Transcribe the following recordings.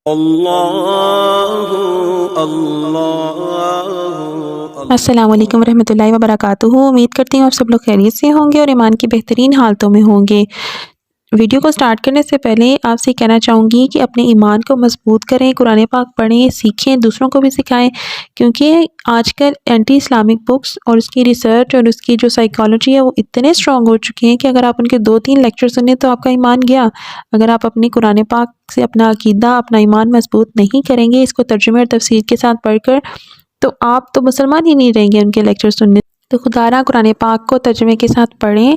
اللہ اللہ السلام علیکم ورحمۃ اللہ وبرکاتہ۔ امید کرتی ہوں آپ سب لوگ خیریت سے ہوں گے اور ایمان کی بہترین حالتوں میں ہوں گے۔ ویڈیو کو سٹارٹ کرنے سے پہلے آپ سے کہنا چاہوں گی کہ اپنے ایمان کو مضبوط کریں، قرآن پاک پڑھیں، سیکھیں، دوسروں کو بھی سکھائیں، کیونکہ آج کل اینٹی اسلامک بکس اور اس کی ریسرچ اور اس کی جو سائیکالوجی ہے وہ اتنے اسٹرانگ ہو چکے ہیں کہ اگر آپ ان کے 2-3 لیکچر سنیں تو آپ کا ایمان گیا۔ اگر آپ اپنی قرآن پاک سے اپنا عقیدہ، اپنا ایمان مضبوط نہیں کریں گے اس کو ترجمے اور تفسیر کے ساتھ پڑھ کر، تو آپ تو مسلمان ہی نہیں رہیں گے ان کے لیکچر سننے۔ تو خدا را قرآن پاک کو ترجمے کے ساتھ پڑھیں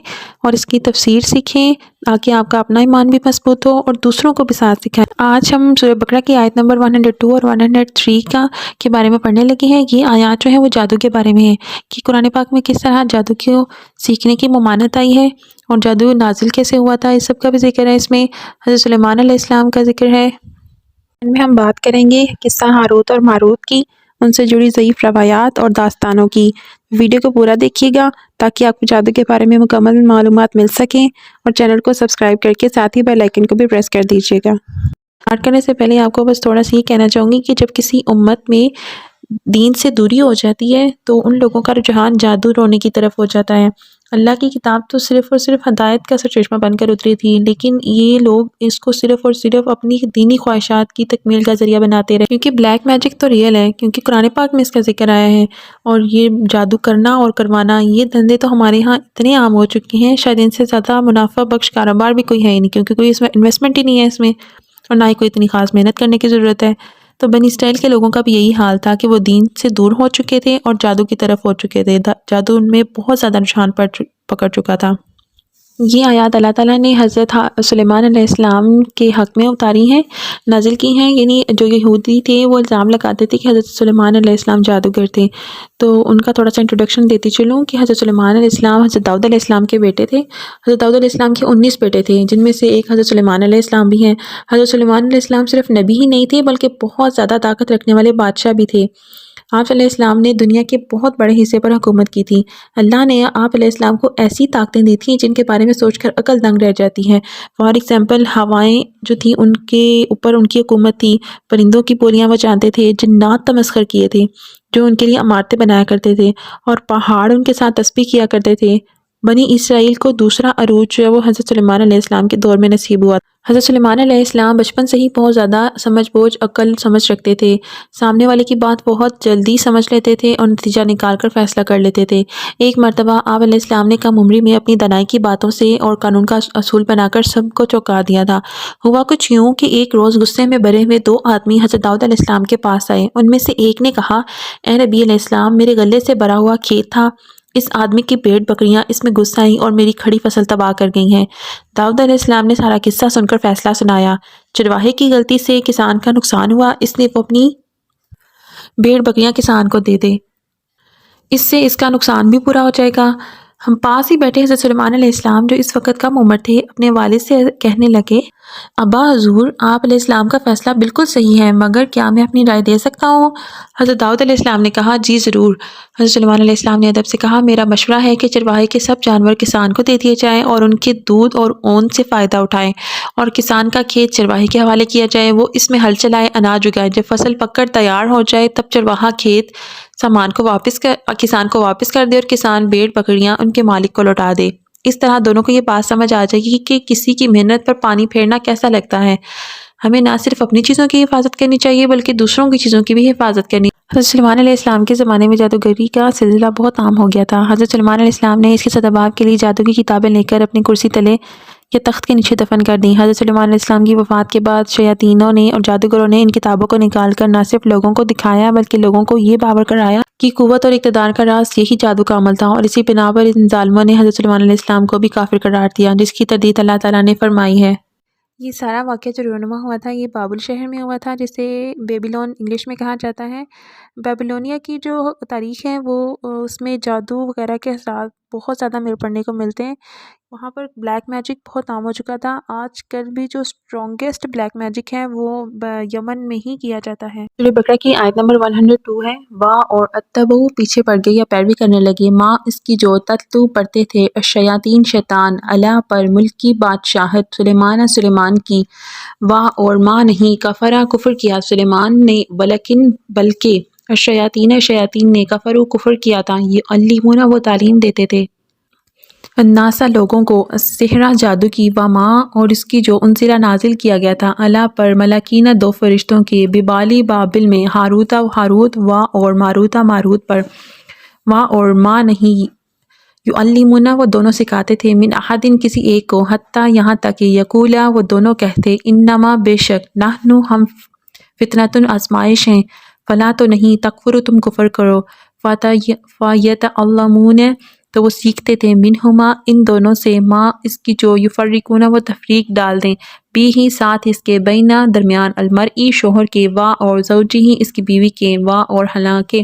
اور اس کی تفسیر سیکھیں تاکہ آپ کا اپنا ایمان بھی مضبوط ہو اور دوسروں کو بھی ساتھ سکھائیں۔ آج ہم سورہ بقرہ کی آیت نمبر 102 اور 103 کے بارے میں پڑھنے لگے ہیں۔ یہ آیات جو ہیں وہ جادو کے بارے میں ہیں کہ قرآن پاک میں کس طرح جادو کو سیکھنے کی ممانعت آئی ہے اور جادو نازل کیسے ہوا تھا، اس سب کا بھی ذکر ہے۔ اس میں حضرت سلیمان علیہ السلام کا ذکر ہے۔ ان میں ہم بات کریں گے قصہ ہاروت اور ماروت کی، ان سے جڑی ضعیف روایات اور داستانوں کی۔ ویڈیو کو پورا دیکھیے گا تاکہ آپ کو جادو کے بارے میں مکمل معلومات مل سکیں، اور چینل کو سبسکرائب کر کے ساتھ ہی بیل آئیکن کو بھی پریس کر دیجیے گا۔ اسٹارٹ کرنے سے پہلے آپ کو بس تھوڑا سا یہ کہنا چاہوں گی کہ جب کسی امت میں دین سے دوری ہو جاتی ہے تو ان لوگوں کا رجحان جادو ٹونے کی طرف ہو جاتا ہے۔ اللہ کی کتاب تو صرف اور صرف ہدایت کا سرچشمہ بن کر اتری تھی، لیکن یہ لوگ اس کو صرف اور صرف اپنی دینی خواہشات کی تکمیل کا ذریعہ بناتے رہے، کیونکہ بلیک میجک تو ریئل ہے، کیونکہ قرآن پاک میں اس کا ذکر آیا ہے، اور یہ جادو کرنا اور کروانا یہ دھندے تو ہمارے ہاں اتنے عام ہو چکے ہیں، شاید ان سے زیادہ منافع بخش کاروبار بھی کوئی ہے ہی نہیں، کیونکہ کوئی اس میں انویسٹمنٹ ہی نہیں ہے اس میں، اور نہ ہی کوئی اتنی خاص محنت کرنے کی ضرورت ہے۔ تو بنی اسرائیل کے لوگوں کا بھی یہی حال تھا کہ وہ دین سے دور ہو چکے تھے اور جادو کی طرف ہو چکے تھے، جادو ان میں بہت زیادہ رجحان پکڑ چکا تھا۔ یہ آیات اللہ تعالیٰ نے حضرت سلیمان علیہ السلام کے حق میں اتاری ہیں، نازل کی ہیں، یعنی جو یہودی تھے وہ الزام لگاتے تھے کہ حضرت سلیمان علیہ السلام جادوگر تھے۔ تو ان کا تھوڑا سا انٹروڈکشن دیتی چلوں کہ حضرت سلیمان علیہ السلام حضرت داؤد علیہ السلام کے بیٹے تھے۔ حضرت داؤد علیہ السلام کے 19 بیٹے تھے، جن میں سے ایک حضرت سلیمان علیہ السلام بھی ہیں۔ حضرت سلیمان علیہ السلام صرف نبی ہی نہیں تھے بلکہ بہت زیادہ طاقت رکھنے والے بادشاہ بھی تھے۔ آپ علیہ السلام نے دنیا کے بہت بڑے حصے پر حکومت کی تھی۔ اللہ نے آپ علیہ السلام کو ایسی طاقتیں دی تھیں جن کے بارے میں سوچ کر عقل دنگ رہ جاتی ہے۔ فار ایگزامپل ہوائیں جو تھیں ان کے اوپر ان کی حکومت تھی، پرندوں کی بولیاں وہ جانتے تھے، جنات تمسخر کیے تھے جو ان کے لیے عمارتیں بنایا کرتے تھے، اور پہاڑ ان کے ساتھ تسبیح کیا کرتے تھے۔ بنی اسرائیل کو دوسرا عروج جو ہے وہ حضرت سلیمان علیہ السلام کے دور میں نصیب ہوا۔ حضرت سلیمان علیہ السلام بچپن سے ہی بہت زیادہ سمجھ بوجھ عقل سمجھ رکھتے تھے، سامنے والے کی بات بہت جلدی سمجھ لیتے تھے اور نتیجہ نکال کر فیصلہ کر لیتے تھے۔ ایک مرتبہ آپ علیہ السلام نے کم عمری میں اپنی دانائی کی باتوں سے اور قانون کا اصول بنا کر سب کو چونکا دیا تھا۔ ہوا کچھ یوں کہ ایک روز غصے میں بھرے ہوئے 2 آدمی حضرت داؤد علیہ السلام کے پاس آئے۔ ان میں سے ایک نے کہا، اے نبی علیہ السلام، میرے غلے سے بھرا ہوا کھیت تھا، اس آدمی کی بھیڑ بکریاں اس میں گھس آئیں اور میری کھڑی فصل تباہ کر گئی ہیں۔ داؤد علیہ السلام نے سارا قصہ سن کر فیصلہ سنایا، چرواہے کی غلطی سے کسان کا نقصان ہوا، اس لیے وہ اپنی بھیڑ بکریاں کسان کو دے دے، اس سے اس کا نقصان بھی پورا ہو جائے گا۔ ہم پاس ہی بیٹھے حضرت سلیمان علیہ السلام جو اس وقت کم عمر تھے اپنے والد سے کہنے لگے، ابا حضور، آپ علیہ السلام کا فیصلہ بالکل صحیح ہے، مگر کیا میں اپنی رائے دے سکتا ہوں؟ حضرت داؤد علیہ السلام نے کہا، جی ضرور۔ حضرت سلیمان علیہ السلام نے ادب سے کہا، میرا مشورہ ہے کہ چرواہے کے سب جانور کسان کو دے دیے جائیں اور ان کے دودھ اور اون سے فائدہ اٹھائیں، اور کسان کا کھیت چرواہے کے حوالے کیا جائے، وہ اس میں ہل چلائے، اناج اگائے، جب فصل پک کر تیار ہو جائے تب چرواہا کھیت سامان کو کسان کو واپس کر دے اور کسان بھیڑ بکریاں ان کے مالک کو لوٹا دے۔ اس طرح دونوں کو یہ بات سمجھ آ جائے گی کہ کسی کی محنت پر پانی پھیرنا کیسا لگتا ہے۔ ہمیں نہ صرف اپنی چیزوں کی حفاظت کرنی چاہیے بلکہ دوسروں کی چیزوں کی بھی حفاظت کرنی۔ حضرت سلیمان علیہ السلام کے زمانے میں جادوگری کا سلسلہ بہت عام ہو گیا تھا۔ حضرت سلیمان علیہ السلام نے اس کے سدباب کے لیے جادو کی کتابیں لے کر اپنی کرسی تلے یا تخت کے نیچے دفن کر دیں۔ حضرت سلیمان علیہ السلام کی وفات کے بعد شیاطینوں نے اور جادوگروں نے ان کتابوں کو نکال کر نہ صرف لوگوں کو دکھایا بلکہ لوگوں کو یہ باور کرایا کہ قوت اور اقتدار کا راز یہی جادو کا عمل تھا، اور اسی بنا پر ان ظالموں نے حضرت سلیمان علیہ السلام کو بھی کافر قرار دیا، جس کی تردید اللہ تعالیٰ نے فرمائی ہے۔ یہ سارا واقعہ جو رونما ہوا تھا یہ بابل شہر میں ہوا تھا، جسے بیبیلون انگلش میں کہا جاتا ہے۔ بیبیلونیا کی جو تاریخ ہے وہ اس میں جادو وغیرہ کے اثرات بہت زیادہ پڑھنے کو ملتے ہیں، وہاں پر بلیک میجک بہت عام ہو چکا تھا. آج کل بھی جو اسٹرانگیسٹ بلیک میجک ہے وہ یمن میں ہی کیا جاتا ہے. سورہ بقرہ کی آیت نمبر 102 ہے. وا اور اتبعو پیچھے پڑ گئی یا پیروی کرنے لگے، ماں اس کی جو تتلو پڑھتے تھے الشیاطین شیطان، علی پر ملک کی بادشاہت سلیمان کی، وا اور ماں نہیں کفرا کفر کیا سلیمان نے، ولیکن بلکہ شیاطین نے کفرو کفر کیا تھا، یعلمون وہ تعلیم دیتے تھے الناسا لوگوں کو السحر جادو کی، وما اور اس کی جو انزلہ نازل کیا گیا تھا اللہ پر ملکین دو فرشتوں کے، ببالی بابل میں ہاروتا و ہاروت، وا اور ماروتا ماروت پر، وا اور ما نہیں یعلمون وہ دونوں سکھاتے تھے من احدن کسی ایک کو، حتیٰ یہاں تک کہ یقولا وہ دونوں کہتے انما بے شک نحنو ہم فتنۃ آزمائش ہیں، فلا تو نہیں تکفرو تم کفر کرو، فیتعلمون تو وہ سیکھتے تھے منہما ان دونوں سے، ما اس کی جو یفرقون وہ تفریق ڈال دیں، بھی ہی ساتھ اس کے بینا درمیان المرئی شوہر کے، وا اور زوجی اس کی بیوی کے، وا اور حالانکہ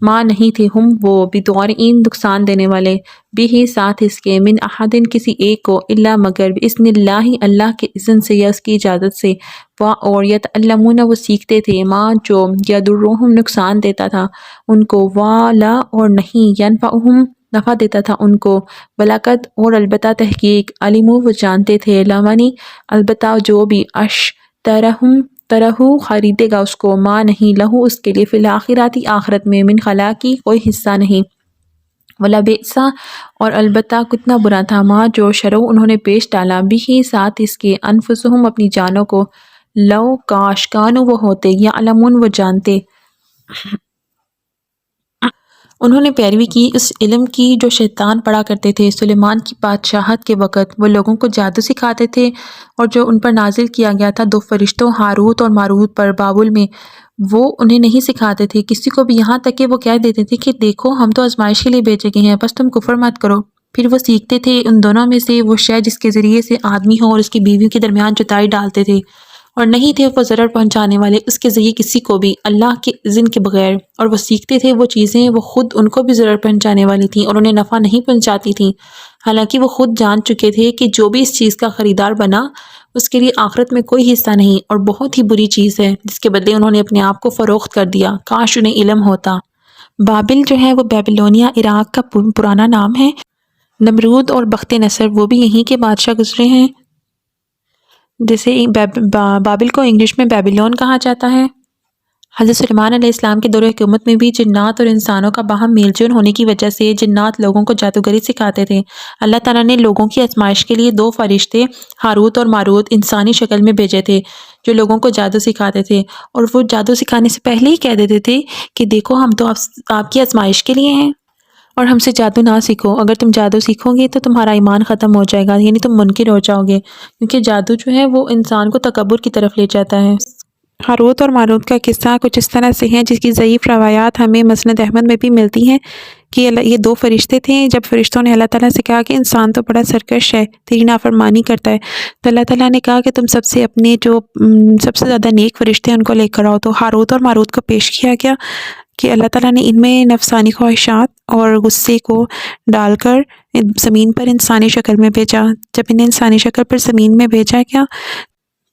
ما نہیں تھے ہم وہ بدعارئین نقصان دینے والے، بھی ہی ساتھ اس کے من احدن کسی ایک کو، الا مگر باذن اللہ اللہ کے اذن سے یا اس کی اجازت سے، وا اور یتعلمون وہ سیکھتے تھے ما جو یضرہم نقصان دیتا تھا ان کو، وا لا اور نہیں ینفعہم نفع دیتا تھا ان کو، ولاقد اور البتہ تحقیق، علموا وہ جانتے تھے، لمنی البتہ جو بھی ترہو خریدے گا اس کو، ما نہیں لہو اس کے لیے فی الاخرۃ آخرت میں من خلاقی کوئی حصہ نہیں، ولبئس اور البتہ کتنا برا تھا ما جو شرو انہوں نے پیش ڈالا، بھی ساتھ اس کے انفسہم اپنی جانوں کو، لو کاش کانو وہ ہوتے، یعلمون وہ جانتے، انہوں نے پیروی کی اس علم کی جو شیطان پڑھا کرتے تھے سلیمان کی بادشاہت کے وقت، وہ لوگوں کو جادو سکھاتے تھے، اور جو ان پر نازل کیا گیا تھا دو فرشتوں ہاروت اور ماروت پر بابل میں، وہ انہیں نہیں سکھاتے تھے کسی کو بھی، یہاں تک کہ وہ کہہ دیتے تھے کہ دیکھو ہم تو آزمائش کے لیے بھیجے گئے ہیں، بس تم کفر مت کرو. پھر وہ سیکھتے تھے ان دونوں میں سے وہ شے جس کے ذریعے سے آدمی ہو اور اس کی بیویوں کے درمیان جدائی ڈالتے تھے، اور نہیں تھے وہ ضرر پہنچانے والے اس کے ذریعے کسی کو بھی اللہ کے اذن کے بغیر، اور وہ سیکھتے تھے وہ چیزیں وہ خود ان کو بھی ضرر پہنچانے والی تھیں اور انہیں نفع نہیں پہنچاتی تھیں، حالانکہ وہ خود جان چکے تھے کہ جو بھی اس چیز کا خریدار بنا اس کے لیے آخرت میں کوئی حصہ نہیں، اور بہت ہی بری چیز ہے جس کے بدلے انہوں نے اپنے آپ کو فروخت کر دیا، کاش انہیں علم ہوتا. بابل جو ہے وہ بیبلونیا عراق کا پرانا نام ہے. نمرود اور بخت نصر وہ بھی یہیں کے بادشاہ گزرے ہیں، جیسے بابل کو انگلش میں بیبلون کہا جاتا ہے. حضرت سلیمان علیہ السلام کے دور حکومت میں بھی جنات اور انسانوں کا باہم میل جول ہونے کی وجہ سے جنات لوگوں کو جادوگری سکھاتے تھے. اللہ تعالیٰ نے لوگوں کی آزمائش کے لیے دو فرشتے ہاروت اور ماروت انسانی شکل میں بھیجے تھے جو لوگوں کو جادو سکھاتے تھے، اور وہ جادو سکھانے سے پہلے ہی کہہ دیتے تھے کہ دیکھو ہم تو آپ کی آزمائش کے لیے ہیں اور ہم سے جادو نہ سیکھو، اگر تم جادو سیکھو گے تو تمہارا ایمان ختم ہو جائے گا، یعنی تم منکر ہو جاؤ گے، کیونکہ جادو جو ہے وہ انسان کو تکبر کی طرف لے جاتا ہے. ہاروت اور ماروت کا قصہ کچھ اس طرح سے ہے جس کی ضعیف روایات ہمیں مسند احمد میں بھی ملتی ہیں کہ یہ دو فرشتے تھے. جب فرشتوں نے اللہ تعالیٰ سے کہا کہ انسان تو بڑا سرکش ہے، تیری نافرمانی کرتا ہے، تو اللہ تعالیٰ نے کہا کہ تم سب سے اپنے جو سب سے زیادہ نیک فرشتے ہیں ان کو لے کر آؤ. تو ہاروت اور ماروت کو پیش کیا گیا کہ اللہ تعالیٰ نے ان میں نفسانی خواہشات اور غصے کو ڈال کر زمین پر انسانی شکل میں بھیجا. جب انہیں انسانی شکل پر زمین میں بھیجا گیا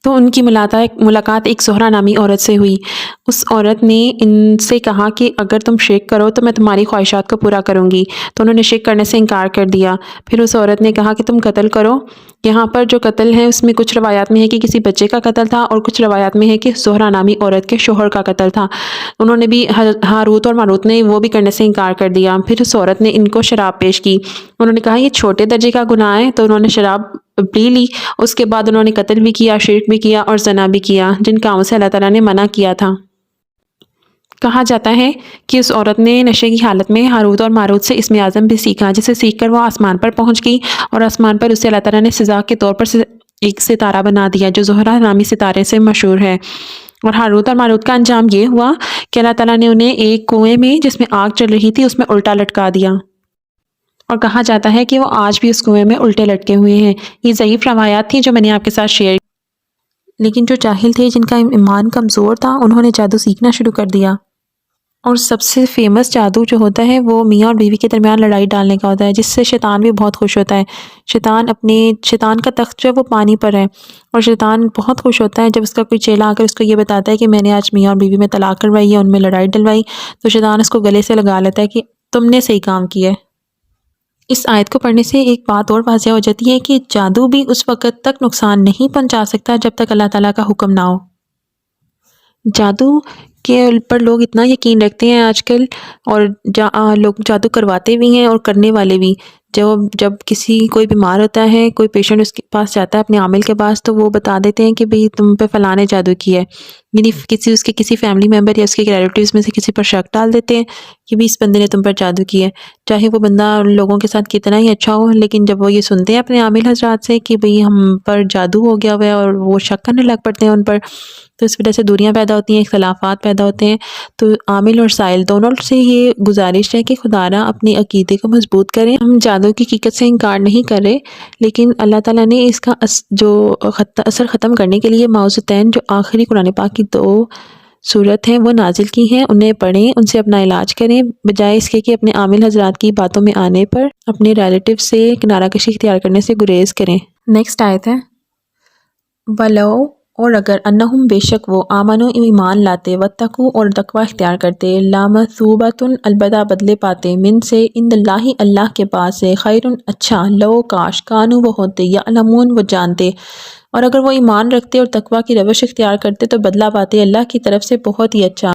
تو ان کی ملاقات ایک زہرہ نامی عورت سے ہوئی. اس عورت نے ان سے کہا کہ اگر تم شرک کرو تو میں تمہاری خواہشات کو پورا کروں گی، تو انہوں نے شرک کرنے سے انکار کر دیا. پھر اس عورت نے کہا کہ تم قتل کرو. یہاں پر جو قتل ہے اس میں کچھ روایات میں ہے کہ کسی بچے کا قتل تھا، اور کچھ روایات میں ہے کہ زہرہ نامی عورت کے شوہر کا قتل تھا. انہوں نے بھی ہاروت اور ماروت نے وہ بھی کرنے سے انکار کر دیا. پھر اس عورت نے ان کو شراب پیش کی. انہوں نے کہا یہ چھوٹے درجے کا گناہ ہے، تو انہوں نے شراب پی لی. اس کے بعد انہوں نے قتل بھی کیا، شرک بھی کیا اور زنا بھی کیا، جن کاموں سے اللہ تعالیٰ نے منع کیا تھا. کہا جاتا ہے کہ اس عورت نے نشے کی حالت میں ہاروت اور ماروت سے اسم اعظم بھی سیکھا، جسے سیکھ کر وہ آسمان پر پہنچ گئی، اور آسمان پر اسے اللہ تعالیٰ نے سزا کے طور پر ایک ستارہ بنا دیا جو زہرہ نامی ستارے سے مشہور ہے. اور ہاروت اور ماروت کا انجام یہ ہوا کہ اللہ تعالیٰ نے انہیں ایک کنویں میں جس میں آگ چل رہی تھی اس میں الٹا لٹکا دیا، اور کہا جاتا ہے کہ وہ آج بھی اس کنویں میں الٹے لٹکے ہوئے ہیں. یہ ضعیف روایات تھیں جو میں نے آپ کے ساتھ شیئر، لیکن جو جاہل تھے جن کا ایمان کمزور تھا انہوں نے جادو سیکھنا شروع کر دیا، اور سب سے فیمس جادو جو ہوتا ہے وہ میاں اور بیوی کے درمیان لڑائی ڈالنے کا ہوتا ہے، جس سے شیطان بھی بہت خوش ہوتا ہے۔ شیطان کا تخت جو ہے وہ پانی پر ہے، اور شیطان بہت خوش ہوتا ہے جب اس کا کوئی چیلا آ کر اس کو یہ بتاتا ہے کہ میں نے آج میاں اور بیوی میں طلاق کروائی ہے، ان میں لڑائی ڈلوائی، تو شیطان اس کو گلے سے لگا لیتا ہے کہ تم نے صحیح کام کیا ہے۔ اس آیت کو پڑھنے سے ایک بات اور واضح ہو جاتی ہے کہ جادو بھی اس وقت تک نقصان نہیں پہنچا سکتا جب تک اللہ تعالیٰ کا حکم نہ ہو۔ جادو کے پر لوگ اتنا یقین رکھتے ہیں آج کل، اور لوگ جادو کرواتے بھی ہیں اور کرنے والے بھی۔ جب کوئی بیمار ہوتا ہے، کوئی پیشنٹ اس کے پاس جاتا ہے اپنے عامل کے پاس، تو وہ بتا دیتے ہیں کہ بھئی تم پہ فلاں نے جادو کیا ہے، یعنی کسی فیملی ممبر یا اس کے ریلیٹیوز میں سے کسی پر شک ڈال دیتے ہیں کہ بھی اس بندے نے تم پر جادو کیا ہے، چاہے وہ بندہ لوگوں کے ساتھ کتنا ہی اچھا ہو، لیکن جب وہ یہ سنتے ہیں اپنے عامل حضرات سے کہ بھئی ہم پر جادو ہو گیا ہوا ہے، اور وہ شک کرنے لگ پڑتے ہیں ان پر، تو اس وجہ سے دوریاں پیدا ہوتی ہیں، اختلافات پیدا ہوتے ہیں۔ تو عامل اور سائل دونوں سے یہ گزارش ہے کہ خدارہ اپنے عقیدے کو مضبوط کریں۔ ہم جادو کی حقیقت سے انکار نہیں کر رہے، لیکن اللہ تعالیٰ نے اس کا اثر ختم کرنے کے لیے معوذتین جو آخری قرآن پاک کی 2 سورت ہیں وہ نازل کی ہیں، انہیں پڑھیں، ان سے اپنا علاج کریں، بجائے اس کے کہ اپنے عامل حضرات کی باتوں میں آنے پر اپنے ریلیٹیو سے کنارہ کشی اختیار کرنے سے گریز کریں۔ نیکسٹ آیت ہے وَلَوْ، اور اگر انہم بے شک وہ آمنو ایمان لاتے، واتقوا اور تقوی اختیار کرتے، لامثوبۃ البتہ بدلے پاتے، من سے عند اللہ اللہ کے پاس سے، خیر اچھا، لو کاش، کانوا وہ ہوتے، یعلمون وہ جانتے، اور اگر وہ ایمان رکھتے اور تقوی کی روش اختیار کرتے تو بدلہ پاتے اللہ کی طرف سے بہت ہی اچھا۔